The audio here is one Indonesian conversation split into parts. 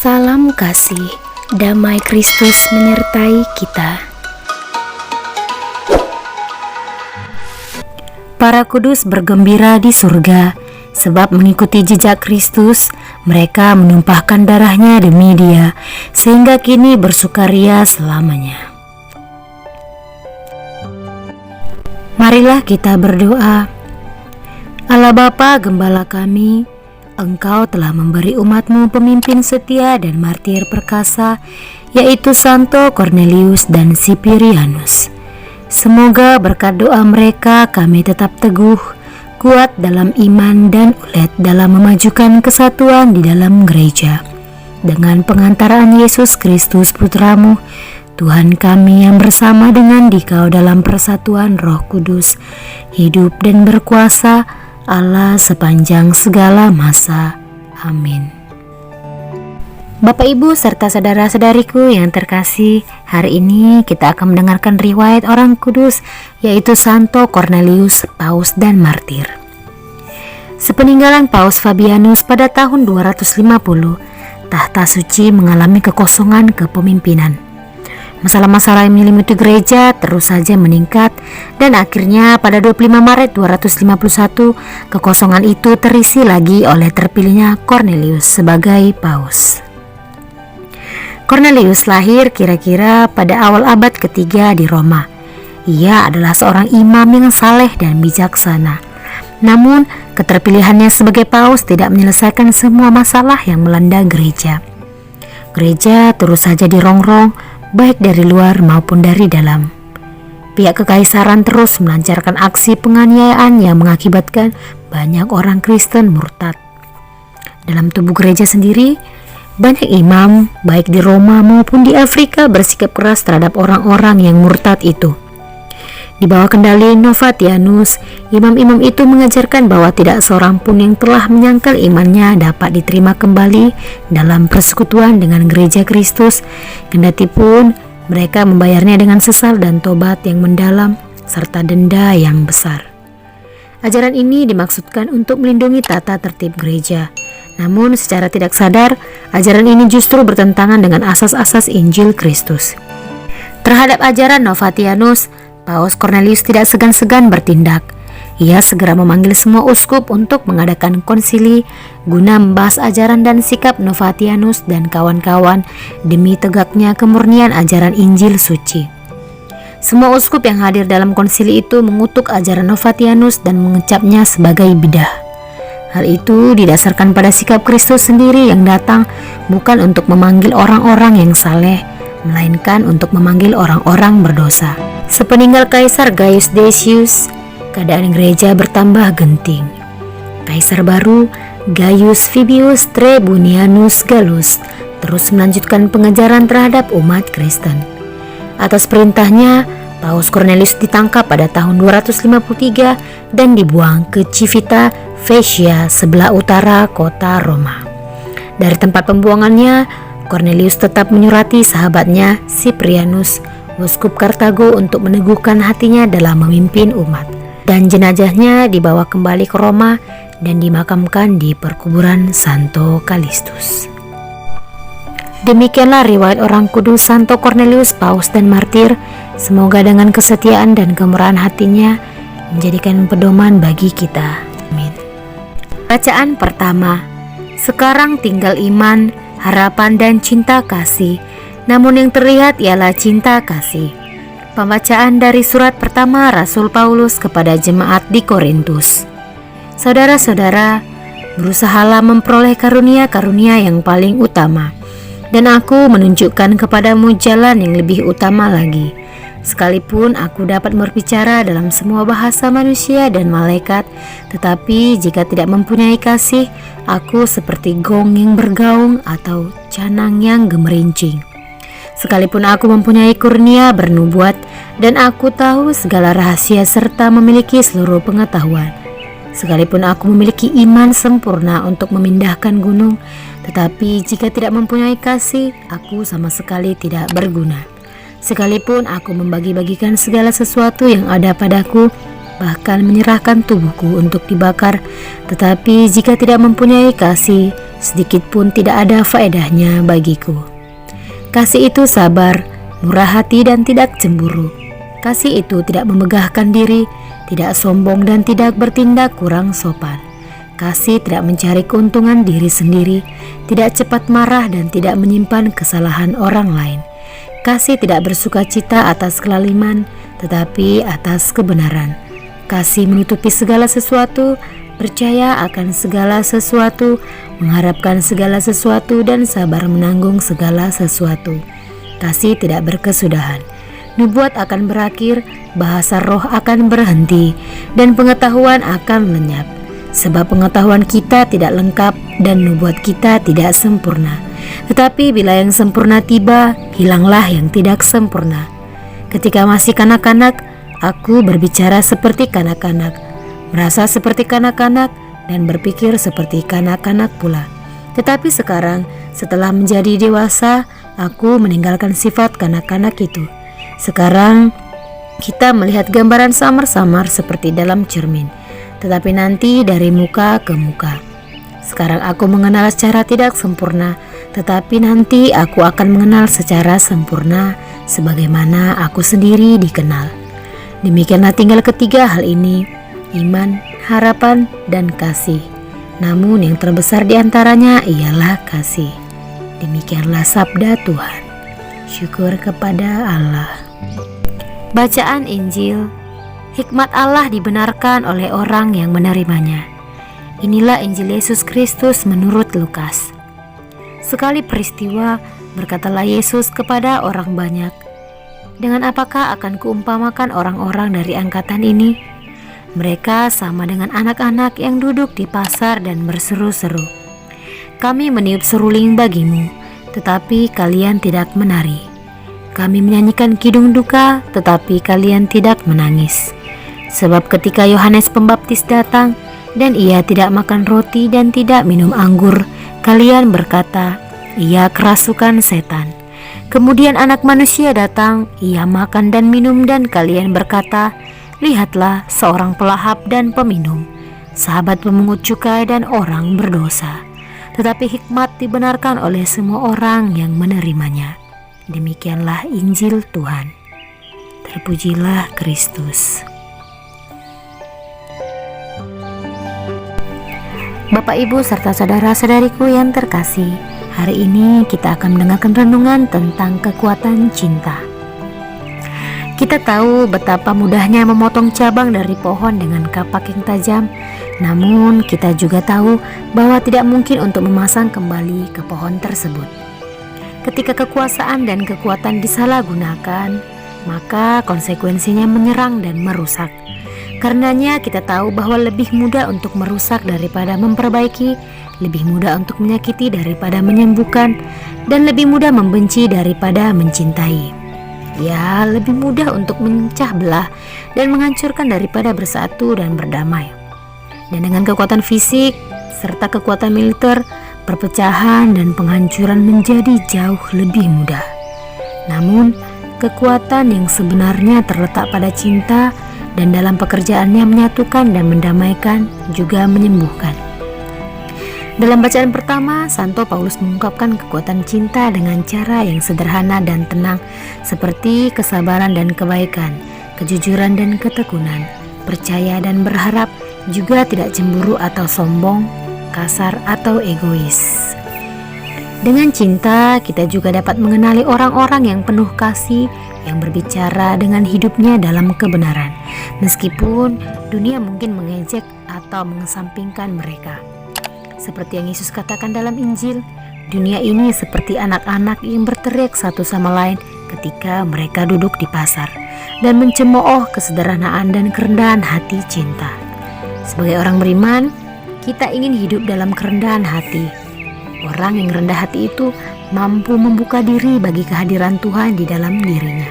Salam kasih, damai Kristus menyertai kita. Para kudus bergembira di surga, sebab mengikuti jejak Kristus, mereka menumpahkan darahnya demi Dia, sehingga kini bersukaria selamanya. Marilah kita berdoa. Allah Bapa, Gembala kami, Engkau telah memberi umat-Mu pemimpin setia dan martir perkasa, yaitu Santo Cornelius dan Cyprianus. Semoga berkat doa mereka kami tetap teguh, kuat dalam iman dan ulet dalam memajukan kesatuan di dalam gereja. Dengan pengantaraan Yesus Kristus Putra-Mu, Tuhan kami yang bersama dengan Dikau dalam persatuan Roh Kudus, hidup dan berkuasa Allah sepanjang segala masa. Amin. Bapak, Ibu, serta saudara-saudariku yang terkasih, hari ini kita akan mendengarkan riwayat orang kudus, yaitu Santo Cornelius, Paus dan Martir. Sepeninggalan Paus Fabianus pada tahun 250, tahta suci mengalami kekosongan kepemimpinan. Masalah-masalah yang menyelimuti gereja terus saja meningkat, dan akhirnya pada 25 Maret 251 kekosongan itu terisi lagi oleh terpilihnya Cornelius sebagai paus. Cornelius lahir kira-kira pada awal abad ketiga di Roma. Ia adalah seorang imam yang saleh dan bijaksana. Namun keterpilihannya sebagai paus tidak menyelesaikan semua masalah yang melanda gereja. Gereja terus saja dirongrong, baik dari luar maupun dari dalam. Pihak kekaisaran terus melancarkan aksi penganiayaan yang mengakibatkan banyak orang Kristen murtad. Dalam tubuh gereja sendiri, banyak imam baik di Roma maupun di Afrika bersikap keras terhadap orang-orang yang murtad itu. Di bawah kendali Novatianus, imam-imam itu mengajarkan bahwa tidak seorang pun yang telah menyangkal imannya dapat diterima kembali dalam persekutuan dengan gereja Kristus, kendati pun mereka membayarnya dengan sesal dan tobat yang mendalam serta denda yang besar. Ajaran ini dimaksudkan untuk melindungi tata tertib gereja. Namun secara tidak sadar, ajaran ini justru bertentangan dengan asas-asas Injil Kristus. Terhadap ajaran Novatianus, Paus Cornelius tidak segan-segan bertindak. Ia segera memanggil semua uskup untuk mengadakan konsili guna membahas ajaran dan sikap Novatianus dan kawan-kawan demi tegaknya kemurnian ajaran Injil suci. Semua uskup yang hadir dalam konsili itu mengutuk ajaran Novatianus dan mengecapnya sebagai bidah. Hal itu didasarkan pada sikap Kristus sendiri yang datang bukan untuk memanggil orang-orang yang saleh, melainkan untuk memanggil orang-orang berdosa. Sepeninggal Kaisar Gaius Decius, keadaan gereja bertambah genting. Kaisar baru, Gaius Fabius Trebunianus Gallus, terus melanjutkan pengejaran terhadap umat Kristen. Atas perintahnya, Paus Cornelius ditangkap pada tahun 253 dan dibuang ke Civita Vecchia sebelah utara kota Roma. Dari tempat pembuangannya, Cornelius tetap menyurati sahabatnya Cyprianus, uskup Kartago, untuk meneguhkan hatinya dalam memimpin umat, dan jenazahnya dibawa kembali ke Roma dan dimakamkan di perkuburan Santo Callistus. Demikianlah riwayat orang kudus Santo Cornelius, Paus dan Martir. Semoga dengan kesetiaan dan kemurahan hatinya menjadikan pedoman bagi kita. Amin. Bacaan pertama. Sekarang tinggal iman, harapan dan cinta kasih, namun yang terlihat ialah cinta kasih. Pembacaan dari surat pertama Rasul Paulus kepada jemaat di Korintus. Saudara-saudara, berusahalah memperoleh karunia-karunia yang paling utama, dan aku menunjukkan kepadamu jalan yang lebih utama lagi. Sekalipun aku dapat berbicara dalam semua bahasa manusia dan malaikat, tetapi jika tidak mempunyai kasih, aku seperti gong yang bergaung atau canang yang gemerincing. Sekalipun aku mempunyai kurnia bernubuat dan aku tahu segala rahasia serta memiliki seluruh pengetahuan, sekalipun aku memiliki iman sempurna untuk memindahkan gunung, tetapi jika tidak mempunyai kasih, aku sama sekali tidak berguna. Sekalipun aku membagi-bagikan segala sesuatu yang ada padaku bahkan menyerahkan tubuhku untuk dibakar. Tetapi jika tidak mempunyai kasih, sedikit pun tidak ada faedahnya bagiku. Kasih itu sabar, murah hati dan tidak cemburu. Kasih itu tidak memegahkan diri, tidak sombong dan tidak bertindak kurang sopan. Kasih tidak mencari keuntungan diri sendiri, tidak cepat marah dan tidak menyimpan kesalahan orang lain. Kasih tidak bersuka cita atas kelaliman, tetapi atas kebenaran. Kasih menutupi segala sesuatu, percaya akan segala sesuatu, mengharapkan segala sesuatu, dan sabar menanggung segala sesuatu. Kasih tidak berkesudahan. Nubuat akan berakhir, bahasa roh akan berhenti, dan pengetahuan akan lenyap. Sebab pengetahuan kita tidak lengkap dan nubuat kita tidak sempurna. Tetapi bila yang sempurna tiba, hilanglah yang tidak sempurna. Ketika masih kanak-kanak, aku berbicara seperti kanak-kanak, merasa seperti kanak-kanak, dan berpikir seperti kanak-kanak pula. Tetapi sekarang, setelah menjadi dewasa, aku meninggalkan sifat kanak-kanak itu. Sekarang kita melihat gambaran samar-samar seperti dalam cermin, tetapi nanti dari muka ke muka. Sekarang aku mengenal secara tidak sempurna, tetapi nanti aku akan mengenal secara sempurna sebagaimana aku sendiri dikenal. Demikianlah tinggal ketiga hal ini, iman, harapan, dan kasih. Namun yang terbesar di antaranya ialah kasih. Demikianlah sabda Tuhan. Syukur kepada Allah. Bacaan Injil. Hikmat Allah dibenarkan oleh orang yang menerimanya. Inilah Injil Yesus Kristus menurut Lukas. Sekali peristiwa, berkatalah Yesus kepada orang banyak, "Dengan apakah akan kuumpamakan orang-orang dari angkatan ini? Mereka sama dengan anak-anak yang duduk di pasar dan berseru-seru. Kami meniup seruling bagimu, tetapi kalian tidak menari. Kami menyanyikan kidung duka, tetapi kalian tidak menangis. Sebab ketika Yohanes Pembaptis datang, dan ia tidak makan roti dan tidak minum anggur, kalian berkata, ia kerasukan setan. Kemudian Anak Manusia datang, ia makan dan minum, dan kalian berkata, lihatlah seorang pelahap dan peminum, sahabat pemungut cukai dan orang berdosa. Tetapi hikmat dibenarkan oleh semua orang yang menerimanya." Demikianlah Injil Tuhan. Terpujilah Kristus. Bapak, Ibu, serta saudara-saudariku yang terkasih, hari ini kita akan mendengarkan renungan tentang kekuatan cinta. Kita tahu betapa mudahnya memotong cabang dari pohon dengan kapak yang tajam, namun kita juga tahu bahwa tidak mungkin untuk memasang kembali ke pohon tersebut. Ketika kekuasaan dan kekuatan disalahgunakan, maka konsekuensinya menyerang dan merusak. Karenanya kita tahu bahwa lebih mudah untuk merusak daripada memperbaiki, lebih mudah untuk menyakiti daripada menyembuhkan, dan lebih mudah membenci daripada mencintai. Ya, lebih mudah untuk memecah belah dan menghancurkan daripada bersatu dan berdamai. Dan dengan kekuatan fisik serta kekuatan militer, perpecahan dan penghancuran menjadi jauh lebih mudah. Namun, kekuatan yang sebenarnya terletak pada cinta, dan dalam pekerjaannya menyatukan dan mendamaikan, juga menyembuhkan. Dalam bacaan pertama, Santo Paulus mengungkapkan kekuatan cinta dengan cara yang sederhana dan tenang, seperti kesabaran dan kebaikan, kejujuran dan ketekunan, percaya dan berharap, juga tidak cemburu atau sombong, kasar atau egois. Dengan cinta, kita juga dapat mengenali orang-orang yang penuh kasih, yang berbicara dengan hidupnya dalam kebenaran, meskipun dunia mungkin mengejek atau mengesampingkan mereka. Seperti yang Yesus katakan dalam Injil, dunia ini seperti anak-anak yang berteriak satu sama lain ketika mereka duduk di pasar, dan mencemooh kesederhanaan dan kerendahan hati cinta. Sebagai orang beriman, kita ingin hidup dalam kerendahan hati. Orang yang rendah hati itu mampu membuka diri bagi kehadiran Tuhan di dalam dirinya.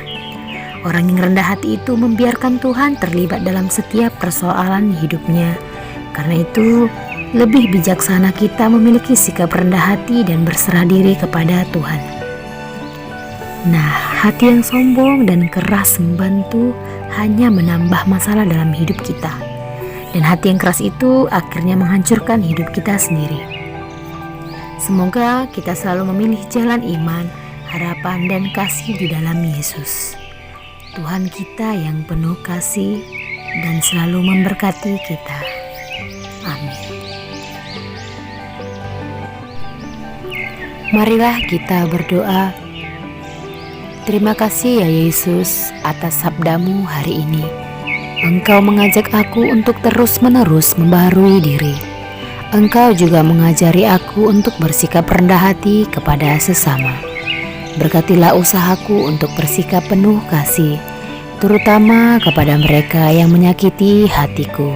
Orang yang rendah hati itu membiarkan Tuhan terlibat dalam setiap persoalan hidupnya. Karena itu, lebih bijaksana kita memiliki sikap rendah hati dan berserah diri kepada Tuhan. Nah, hati yang sombong dan keras membantu hanya menambah masalah dalam hidup kita. Dan hati yang keras itu akhirnya menghancurkan hidup kita sendiri. Semoga kita selalu memilih jalan iman, harapan, dan kasih di dalam Yesus. Tuhan kita yang penuh kasih dan selalu memberkati kita. Amin. Marilah kita berdoa. Terima kasih ya Yesus atas sabdamu hari ini. Engkau mengajak aku untuk terus-menerus membaharui diri. Engkau juga mengajari aku untuk bersikap rendah hati kepada sesama. Berkatilah usahaku untuk bersikap penuh kasih, terutama kepada mereka yang menyakiti hatiku.